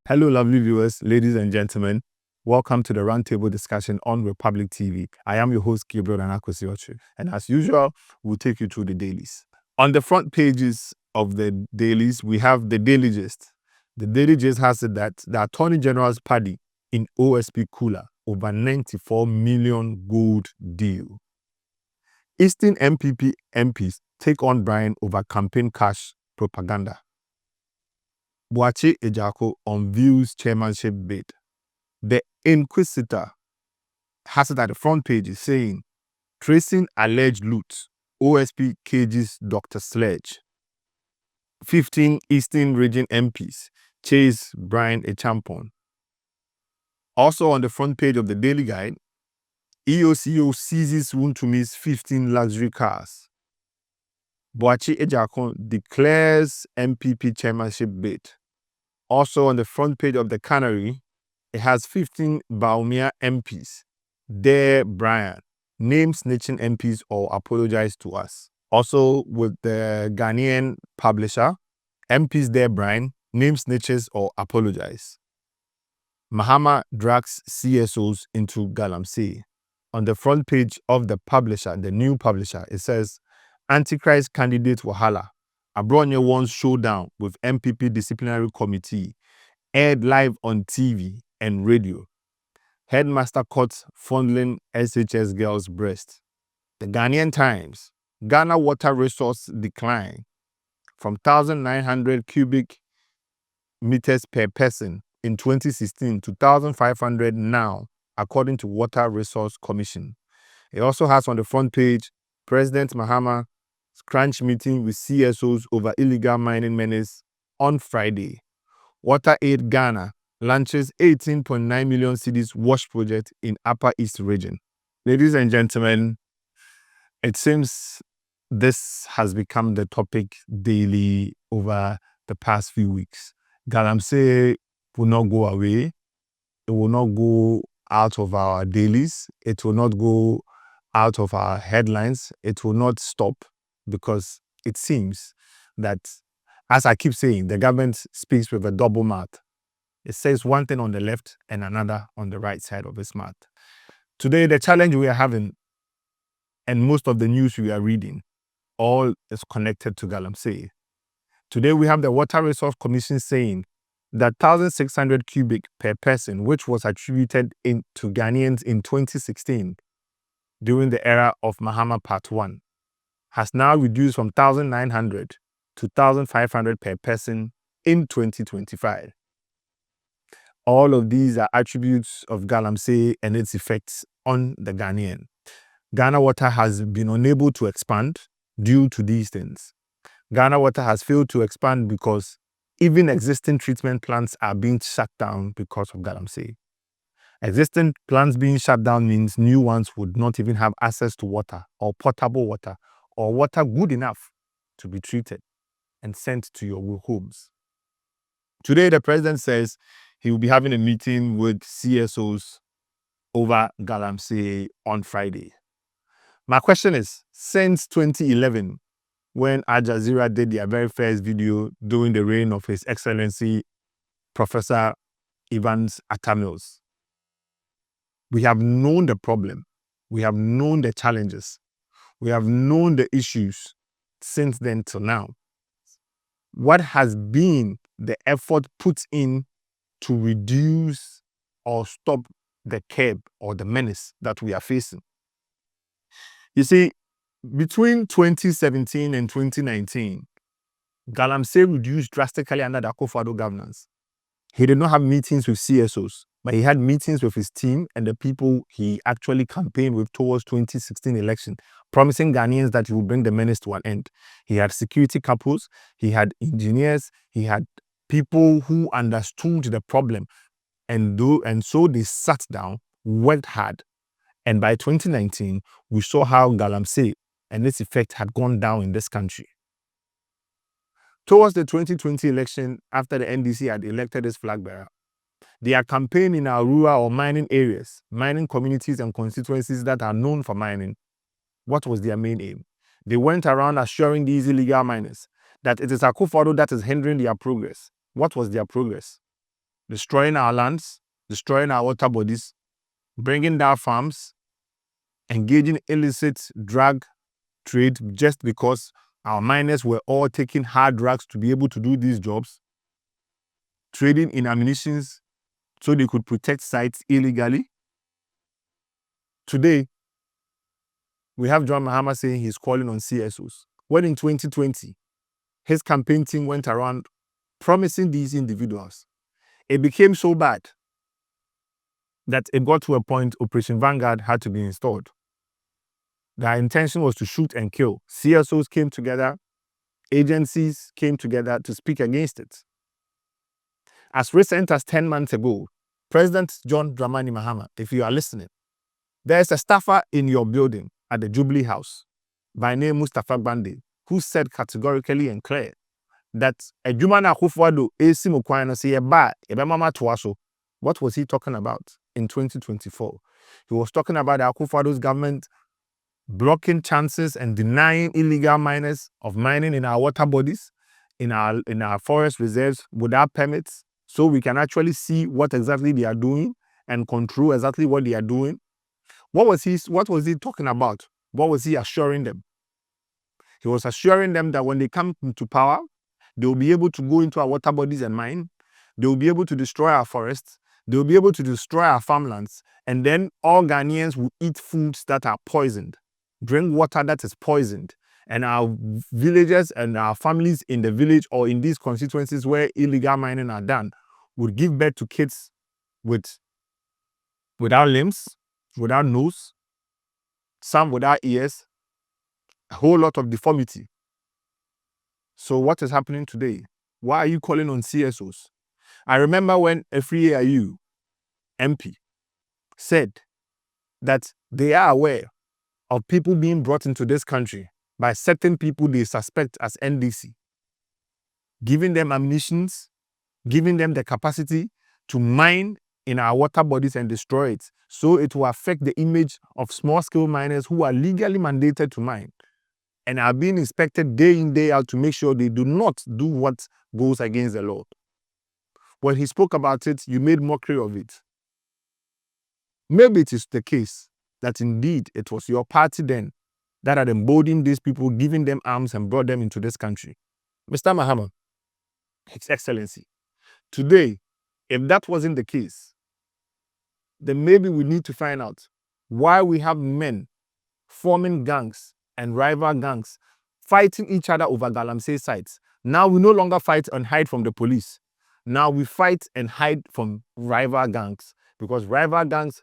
Hello, lovely viewers, ladies and gentlemen. Welcome to the Roundtable discussion on Republic TV. I am your host, Gabriel Anakosiochu, and as usual, we'll take you through the dailies. On the front pages of the dailies, we have the Daily Gist. The Daily Gist has it that the Attorney General's party in OSP Kula over 94 million gold deal. Eastern MPP MPs take on Brian over campaign cash propaganda. Boache Ejako unveils chairmanship bid. The Inquisitor has it at the front page saying, tracing alleged loot, OSP cages Dr. Sledge. 15 Eastern Region MPs chase Brian Echampon. Also on the front page of the Daily Guide, EOCO seizes Wuntumi's 15 luxury cars. Boache Ejako declares MPP chairmanship bid. Also on the front page of the Canary, it has 15 Baumia MPs. Dare Brian, name snitching MPs or apologize to us. Also with the Ghanaian publisher, MPs Dare Brian, name snitches or apologize. Mahama drags CSOs into Galamsey. On the front page of the publisher, the new publisher, it says, Antichrist candidate Wahala. Abronye wants showdown with MPP disciplinary committee, aired live on TV and radio. Headmaster caught fondling SHS girl's breast. The Ghanaian Times, Ghana water resource decline from 1,900 cubic meters per person in 2016 to 1,500 now, according to Water Resource Commission. It also has on the front page, President Mahama crunch meeting with CSOs over illegal mining menace on Friday. Water Aid Ghana launches 18.9 million cedis wash project in Upper East region. Ladies and gentlemen, it seems this has become the topic daily over the past few weeks. Galamsey will not go away. It will not go out of our dailies. It will not go out of our headlines. It will not stop because it seems that, as I keep saying, the government speaks with a double mouth. It says one thing on the left and another on the right side of its mouth. Today, the challenge we are having and most of the news we are reading all is connected to Galamsey. Today, we have the Water Resource Commission saying that 1,600 cubic per person, which was attributed to Ghanaians in 2016 during the era of Mahama Part 1, has now reduced from 1,900 to 1,500 per person in 2025. All of these are attributes of Galamsey and its effects on the Ghanaian. Ghana Water has been unable to expand due to these things. Ghana Water has failed to expand because even existing treatment plants are being shut down because of Galamsey. Existing plants being shut down means new ones would not even have access to water or potable water or water good enough to be treated and sent to your homes. Today, the president says he will be having a meeting with CSOs over Galamsey on Friday. My question is, since 2011, when Al Jazeera did their very first video during the reign of His Excellency Professor Evans Atamils, we have known the problem. We have known the challenges. We have known the issues since then till now. What has been the effort put in to reduce or stop the curb or the menace that we are facing? You see, between 2017 and 2019, Galamsey reduced drastically under the Akufo-Addo governance. He did not have meetings with CSOs, but he had meetings with his team and the people he actually campaigned with towards 2016 election, promising Ghanaians that he would bring the menace to an end. He had security couples, he had engineers, he had people who understood the problem, and so they sat down, worked hard, and by 2019, we saw how Galamsey and its effect had gone down in this country. Towards the 2020 election, after the NDC had elected its flag bearer, they are campaigning in our rural or mining areas, mining communities and constituencies that are known for mining. What was their main aim? They went around assuring these illegal miners that it is Akufo-Addo that is hindering their progress. What was their progress? destroying our lands, destroying our water bodies, bringing down farms, engaging illicit drug trade just because our miners were all taking hard drugs to be able to do these jobs, trading in ammunitions so they could protect sites illegally. Today, we have John Mahama saying he's calling on CSOs. When in 2020, his campaign team went around promising these individuals. It became so bad that it got to a point Operation Vanguard had to be installed. Their intention was to shoot and kill. CSOs came together, agencies came together to speak against it. As recent as 10 months ago, President John Dramani Mahama, if you are listening, there's a staffer in your building at the Jubilee House by name Mustafa Bande, who said categorically and clear that Ejumana Akufo-Addo esi mo kwan no se ye ba e be mama toa so. What was he talking about in 2024? He was talking about Akufo-Addo's government blocking chances and denying illegal miners of mining in our water bodies, in our forest reserves without permits, so we can actually see what exactly they are doing and control exactly what they are doing. What was he talking about? What was he assuring them? He was assuring them that when they come into power, they will be able to go into our water bodies and mine. They will be able to destroy our forests. They will be able to destroy our farmlands. And then all Ghanaians will eat foods that are poisoned, drink water that is poisoned. And our villagers and our families in the village or in these constituencies where illegal mining are done would give birth to kids without limbs, without nose, some without ears, a whole lot of deformity. So what is happening today? Why are you calling on CSOs? I remember when a Free AIU MP said that they are aware of people being brought into this country by certain people they suspect as NDC, giving them ammunitions, giving them the capacity to mine in our water bodies and destroy it. So it will affect the image of small-scale miners who are legally mandated to mine and are being inspected day in, day out to make sure they do not do what goes against the law. When he spoke about it, you made mockery of it. Maybe it is the case that indeed it was your party then that had emboldened these people, giving them arms and brought them into this country. Mr. Mahama, His Excellency, today, if that wasn't the case, then maybe we need to find out why we have men forming gangs and rival gangs fighting each other over Galamsey sites. Now we no longer fight and hide from the police. Now we fight and hide from rival gangs because rival gangs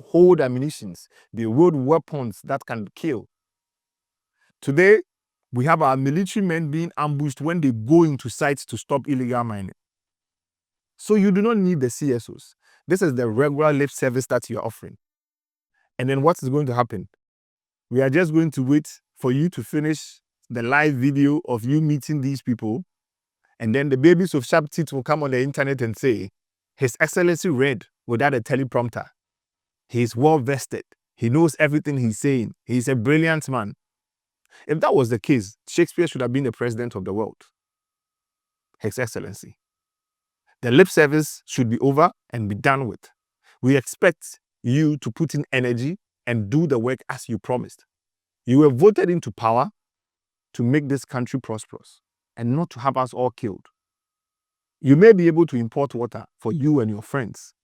hold ammunitions. They hold weapons that can kill. Today, we have our military men being ambushed when they go into sites to stop illegal mining. So you do not need the CSOs. This is the regular lip service that you're offering. And then what is going to happen? We are just going to wait for you to finish the live video of you meeting these people. And then the babies of sharp teeth will come on the internet and say, His Excellency read without a teleprompter. He is well vested. He knows everything he's saying. He's a brilliant man. If that was the case, Shakespeare should have been the president of the world. His Excellency. The lip service should be over and be done with. We expect you to put in energy and do the work as you promised. You were voted into power to make this country prosperous and not to have us all killed. You may be able to import water for you and your friends,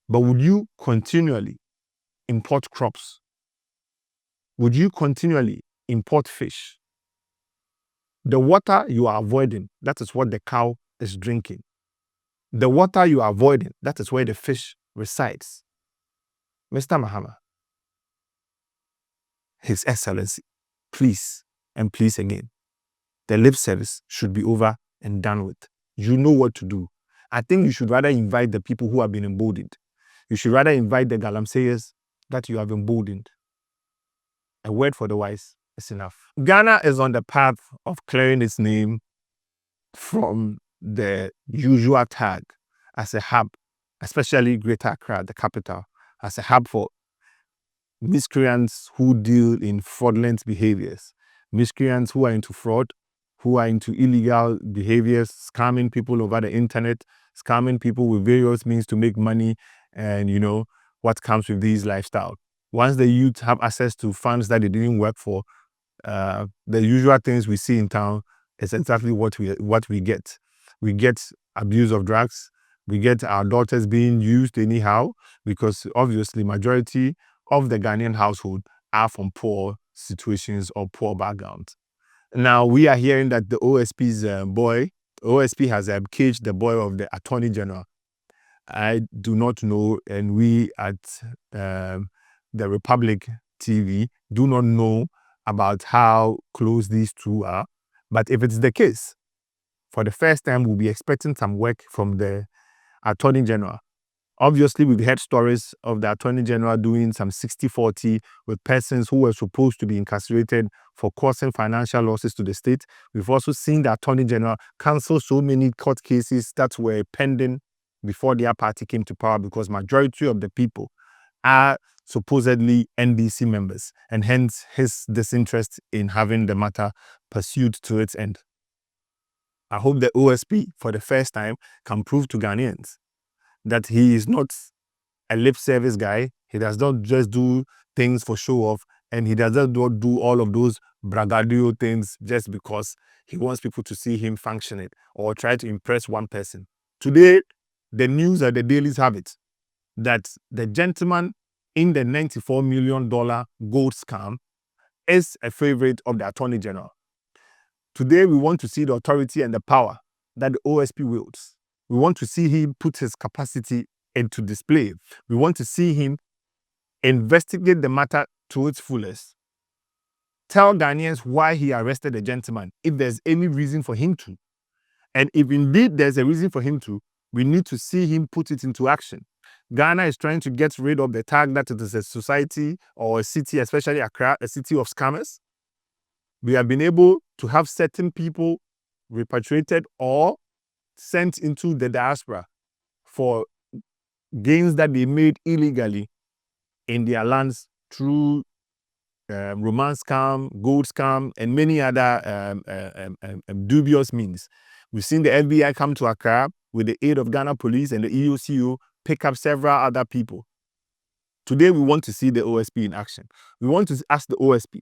but would you continually import crops? Would you continually import fish? The water you are avoiding, that is what the cow is drinking. The water you are avoiding, that is where the fish resides. Mr. Mahama, His Excellency, please and please again, the lip service should be over and done with. You know what to do. I think you should rather invite the people who have been emboldened. You should rather invite the Galamseyers that you have emboldened. A word for the wise is enough. Ghana is on the path of clearing its name from the usual tag as a hub, especially Greater Accra, the capital, as a hub for miscreants who deal in fraudulent behaviors, miscreants who are into fraud, who are into illegal behaviors, scamming people over the internet, scamming people with various means to make money and, what comes with these lifestyle. Once the youth have access to funds that they didn't work for, the usual things we see in town is exactly what we get. We get abuse of drugs. We get our daughters being used anyhow, because obviously majority of the Ghanaian household are from poor situations or poor backgrounds. Now we are hearing that the OSP's OSP has caged the boy of the Attorney General. I do not know, and we at the Republic TV do not know about how close these two are. But if it's the case, for the first time, we'll be expecting some work from the Attorney General. Obviously, we've heard stories of the Attorney General doing some 60-40 with persons who were supposed to be incarcerated for causing financial losses to the state. We've also seen the Attorney General cancel so many court cases that were pending before their party came to power, because majority of the people are supposedly NDC members, and hence his disinterest in having the matter pursued to its end. I hope the OSP, for the first time, can prove to Ghanaians that he is not a lip service guy. He does not just do things for show off, and he does not do all of those braggadocio things just because he wants people to see him functioning or try to impress one person. Today, the news and the dailies have it that the gentleman in the $94 million gold scam is a favorite of the Attorney General. Today, we want to see the authority and the power that the OSP wields. We want to see him put his capacity into display. We want to see him investigate the matter to its fullest. Tell Ghanaians why he arrested the gentleman, if there's any reason for him to. And if indeed there's a reason for him to, we need to see him put it into action. Ghana is trying to get rid of the tag that it is a society or a city, especially Accra, a city of scammers. We have been able to have certain people repatriated or sent into the diaspora for gains that they made illegally in their lands through romance scam, gold scam, and many other dubious means. We've seen the FBI come to Accra with the aid of Ghana Police and the EOCO pick up several other people. Today, we want to see the OSP in action. We want to ask the OSP,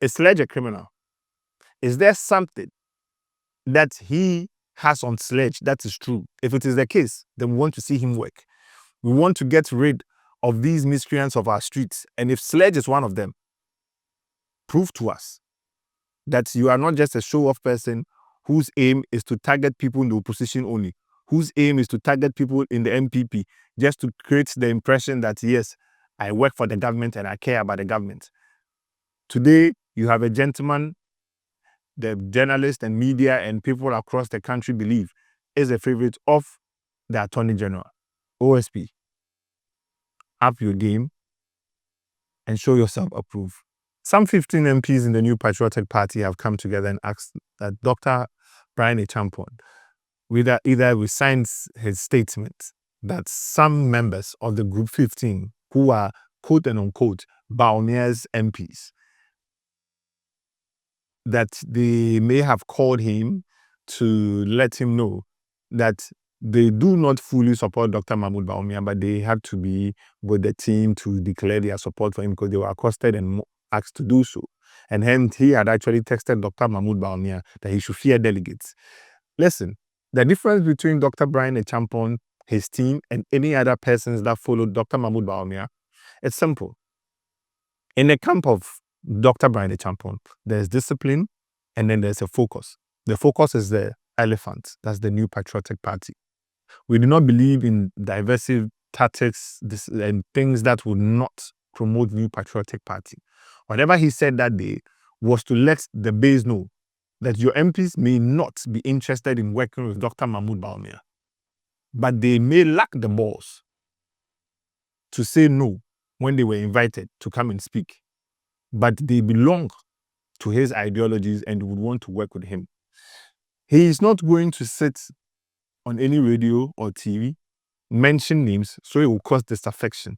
is Sledge a criminal? Is there something that he has on Sledge that is true? If it is the case, then we want to see him work. We want to get rid of these miscreants of our streets. And if Sledge is one of them, prove to us that you are not just a show-off person whose aim is to target people in the opposition only, whose aim is to target people in the MPP, just to create the impression that, yes, I work for the government and I care about the government. Today, you have a gentleman the journalists and media and people across the country believe is a favorite of the Attorney General. OSP, up your game and show yourself approved. Some 15 MPs in the New Patriotic Party have come together and asked that Dr. Brian Achampon either resigns his statement that some members of the Group 15, who are quote and unquote Baumia's MPs, that they may have called him to let him know that they do not fully support Dr. Mahmoud Bawumia, but they have to be with the team to declare their support for him because they were accosted and asked to do so. And hence, he had actually texted Dr. Mahmoud Bawumia that he should fear delegates. Listen, the difference between Dr. Brian Achampon, his team, and any other persons that followed Dr. Mahmoud Bawumia, it's simple. In the camp of Dr. Brian Achampon, there's discipline and then there's a focus. The focus is the elephant. That's the New Patriotic Party. We do not believe in divisive tactics and things that would not promote New Patriotic Party. Whatever he said that day was to let the base know that your MPs may not be interested in working with Dr. Mahmoud Bawumia, but they may lack the balls to say no when they were invited to come and speak. But they belong to his ideologies and would want to work with him. He is not going to sit on any radio or TV, mention names, so it will cause disaffection,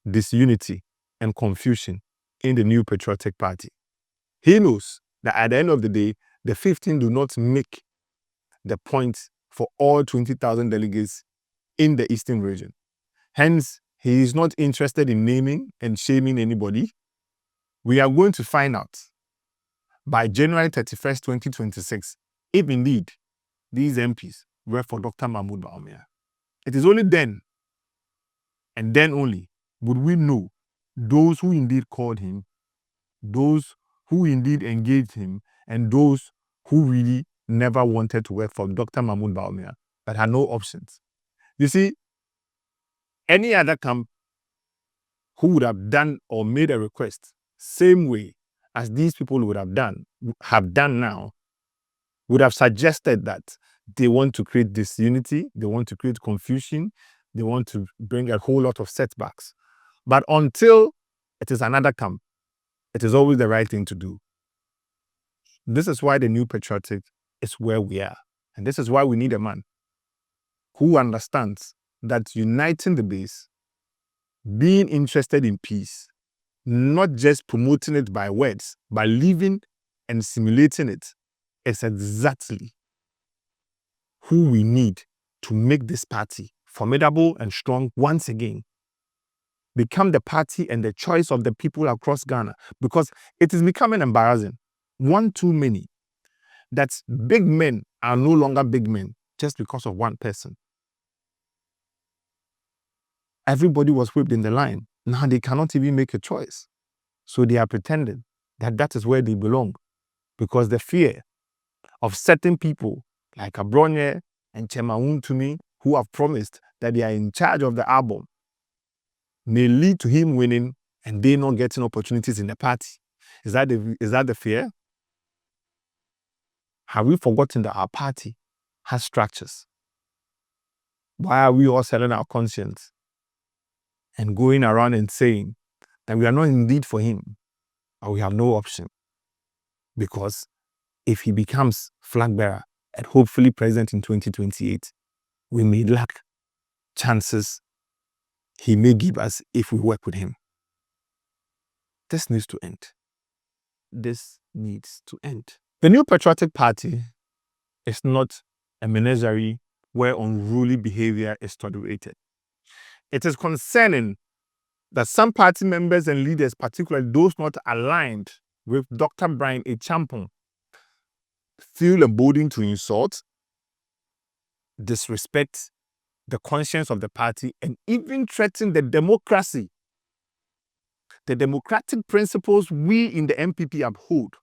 disunity, and confusion in the New Patriotic Party. He knows that at the end of the day, the 15 do not make the point for all 20,000 delegates in the Eastern region. Hence, he is not interested in naming and shaming anybody. We are going to find out by January 31st, 2026, if indeed these MPs were for Dr. Mahmoud Bawumia. It is only then, and then only, would we know those who indeed called him, those who indeed engaged him, and those who really never wanted to work for Dr. Mahmoud Bawumia, but had no options. You see, any other camp who would have done or made a request same way as these people would have done now, would have suggested that they want to create disunity, they want to create confusion, they want to bring a whole lot of setbacks. But until it is another camp, it is always the right thing to do. This is why the New Patriotic is where we are. And this is why we need a man who understands that uniting the base, being interested in peace, not just promoting it by words, but living and simulating it, is exactly who we need to make this party formidable and strong once again. Become the party and the choice of the people across Ghana, because it is becoming embarrassing, one too many, that big men are no longer big men just because of one person. Everybody was whipped in the line. Now they cannot even make a choice. So they are pretending that that is where they belong, because the fear of certain people like Abronye and Chema Wuntumi, who have promised that they are in charge of the album, may lead to him winning and they not getting opportunities in the party. Is that the fear? Have we forgotten that our party has structures? Why are we all selling our conscience and going around and saying that we are not indeed for him, but we have no option? Because if he becomes flag bearer and hopefully president in 2028, we may lack chances he may give us if we work with him. This needs to end. This needs to end. The New Patriotic Party is not a menagerie where unruly behavior is tolerated. It is concerning that some party members and leaders, particularly those not aligned with Dr. Brian A. Champon, feel emboldened to insult, disrespect the conscience of the party, and even threaten the democracy, the democratic principles we in the MPP uphold.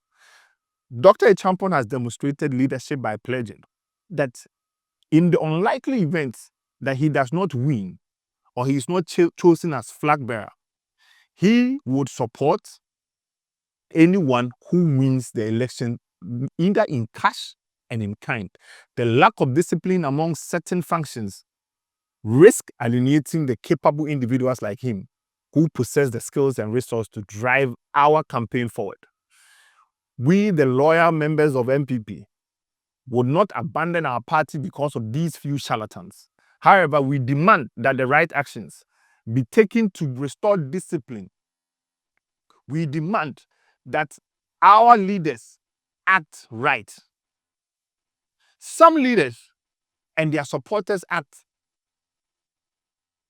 Dr. A. Champon has demonstrated leadership by pledging that in the unlikely event that he does not win or he is not chosen as flag bearer, he would support anyone who wins the election, either in cash and in kind. The lack of discipline among certain functions risk alienating the capable individuals like him who possess the skills and resources to drive our campaign forward. We, the loyal members of MPP, would not abandon our party because of these few charlatans. However, we demand that the right actions be taken to restore discipline. We demand that our leaders act right. Some leaders and their supporters act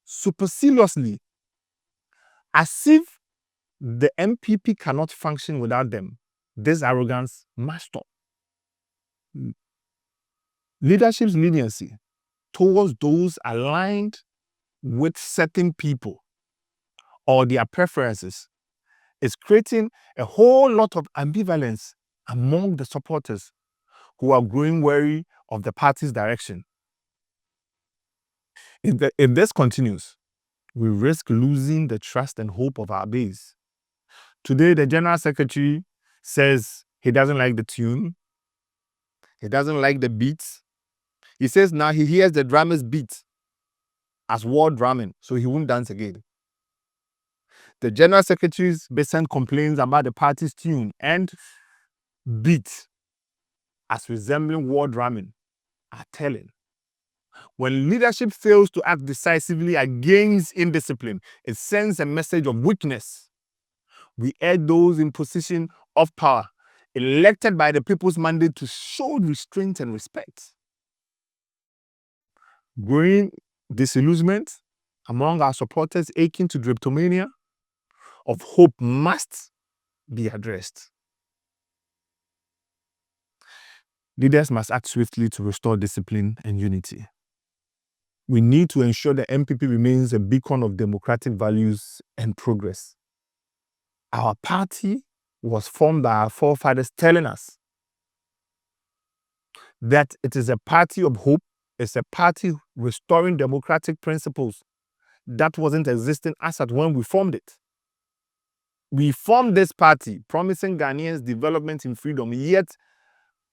superciliously, as if the MPP cannot function without them. This arrogance must stop. Leadership's leniency towards those aligned with certain people or their preferences is creating a whole lot of ambivalence among the supporters who are growing wary of the party's direction. If this continues, we risk losing the trust and hope of our base. Today, the General Secretary says he doesn't like the tune. He doesn't like the beats. He says now he hears the drummer's beat as war drumming, so he won't dance again. The General Secretary's Besant complains about the party's tune and beat as resembling war drumming are telling. When leadership fails to act decisively against indiscipline, it sends a message of weakness. We urge those in position of power, elected by the people's mandate, to show restraint and respect. growing disillusionment among our supporters aching to drapetomania of hope must be addressed. Leaders must act swiftly to restore discipline and unity. We need to ensure the MPP remains a beacon of democratic values and progress. Our party was formed by our forefathers telling us that it is a party of hope, it's a party restoring democratic principles that wasn't existing as at when we formed it. We formed this party promising Ghanaians development in freedom, yet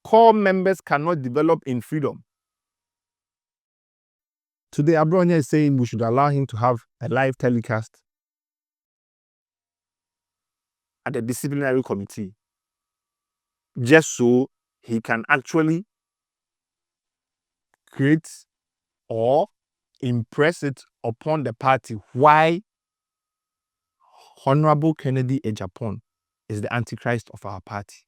core members cannot develop in freedom. Today, Abronya is saying we should allow him to have a live telecast at the disciplinary committee, just so he can actually create or impress it upon the party why Honorable Kennedy Ejapon is the Antichrist of our party.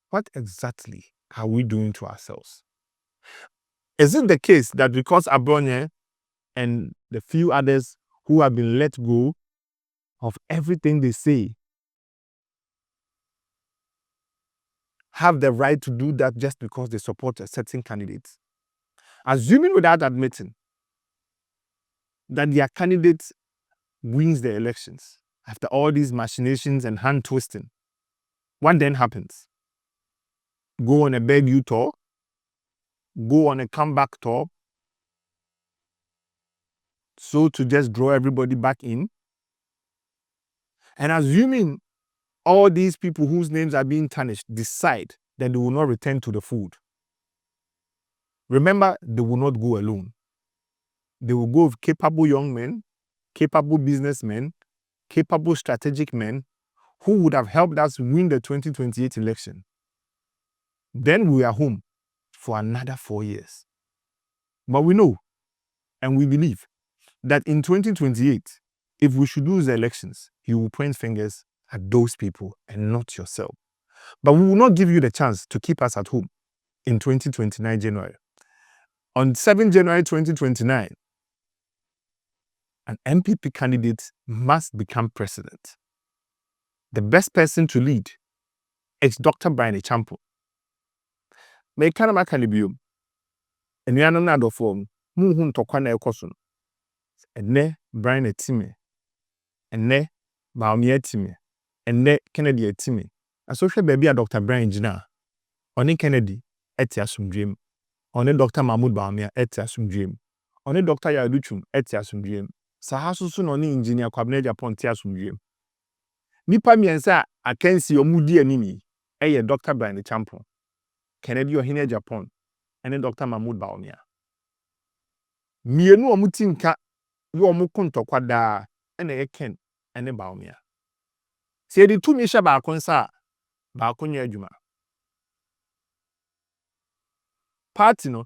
What exactly are we doing to ourselves? Is it the case that because Abronya and the few others who have been let go of everything they say have the right to do that just because they support a certain candidate? Assuming without admitting that their candidate wins the elections after all these machinations and hand twisting, what then happens? Go on a beg you tour, go on a comeback tour, so to just draw everybody back in, and assuming all these people whose names are being tarnished decide that they will not return to the fold. Remember, they will not go alone. They will go with capable young men, capable businessmen, capable strategic men who would have helped us win the 2028 election. Then we are home for another 4 years. But we know and we believe that in 2028, if we should lose the elections, you will point fingers at those people and not yourself. But we will not give you the chance to keep us at home in 2029 January. On 7 January 2029, an MPP candidate must become president. The best person to lead is Dr. Brian Echampo. May kanama kanibio. Enuanom na adofo mu hu ntokwa na ekoso no. Enne Brian etime. Enne Baomi etime. Enne Kennedy etime. Asohwe baabi a Dr. Brian gina. Oni Kennedy eti asumdwem. Oni Dr. Mahmoud Baomi eti asumdwem. Oni Dr. Yaduchum eti asumdwem. Sahasusu no ni engineer Kwabena Ejapon ti asumdwem. Nipa miensa akansi omudi anini eye Dr. Brian Echampo, Kennedy Ohene Ejapon, ene Dr. Mahmoud Baomi. Mienu omuti nka yo omukun ntokwa da ene ye Ken ene Baomi. Se edi tumi hye ba akonsa ba akonya adwuma. Party no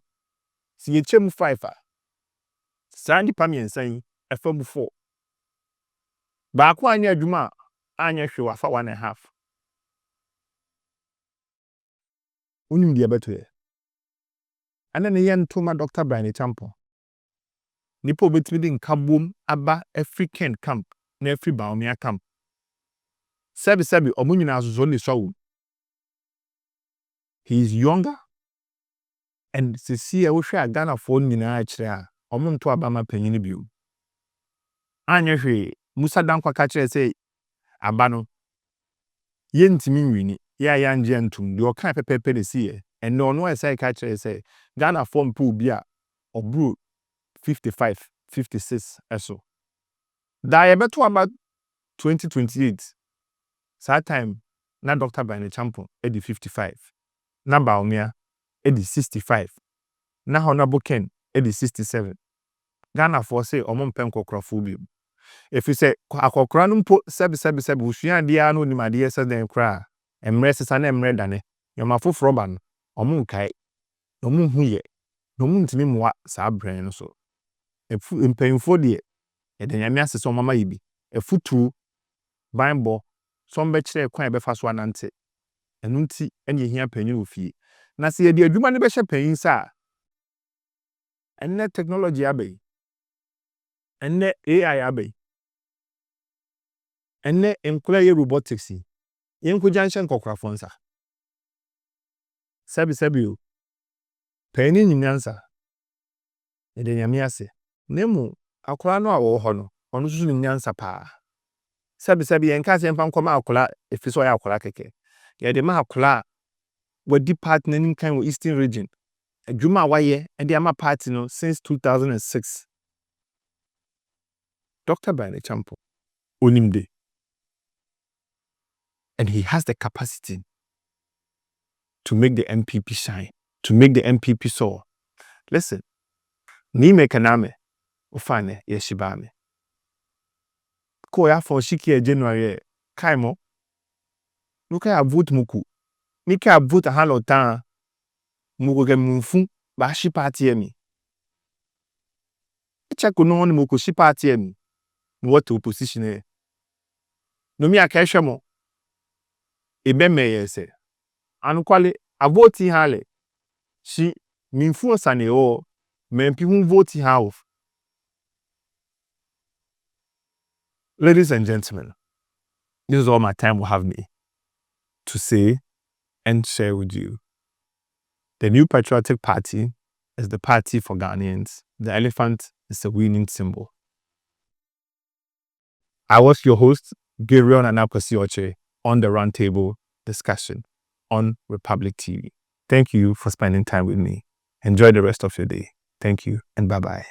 si yechem 5 a. Sa nipa miensa yi efa mu 4. Ba akwa anya adwuma anya hwe wafa 1.5. Unim de beto ye. Ana ne ye ntoma Dr. Brian Echampo. Nipa obetimi di nkabom aba African camp na Afri Baomi camp. Sebi omu nyina azuzo ne so. He is younger and sisi wo hwe Ghana fo nyina a kire a omu nto abama panyini biu. Anya hwe Musa Dankwa ka kire say aba no ye ntimi nwini ya ya nje ntum de oka pepepe de siye and no no say ka kire say Ghana fo mpo obi a obro 55 56 eso. Da ye beto aba 2028 sa time na Dr. Brian Echampo edi 55. Na Baomi edi 65. Na Honorable Ken edi 67. Ghana for say omo mpem kokrofo bi. If you say akokra no mpo sebi usua dia no nimade yesa den kra emre sesa na emre dane yoma foforo ba no omo nkai omo huye no mu ntimi mwa sa brand no so efu mpemfo de e de nyame asese omama yibi efutu bible sombe kire kwan befa so anante enu nti ene ehia panyin ofie na se ye de adwuma ne be hye panyin sa And net technology abe. And net AI abe. And net employee robotics. Yenko junction kokra fonsa. Sebi o. Penny nyansa. Ede nyame ase. Nemu akora no a wo ho no. Ono susu nyansa pa. Sebi yenka se mfa nkoma akora efiso ya akora keke. Ye de ma akora wadi partner nim kan wo Eastern region. Adwuma waye and the ama party no since 2006. Dr. Bane Champo onimde. And he has the capacity to make the MPP shine, to make the MPP soar. Listen, ni me kaname ufane yeshibame. Ko ya for shiki January kaimo. Nuka ya vote muku. Mika ya vote halo tan muko ke mfu ba shi party emi. Check no ni muko shi party emi. What opposition e. No mi akehwe mo. Ebe me yese. Anukwale a vote hale. She minfu sane o men people vote half. Ladies and gentlemen, this is all my time will have me to say and share with you. The New Patriotic Party is the party for Ghanaians. The elephant is a winning symbol. I was your host, Gabriel Nanakosioche, on the Roundtable discussion on Republic TV. Thank you for spending time with me. Enjoy the rest of your day. Thank you and bye-bye.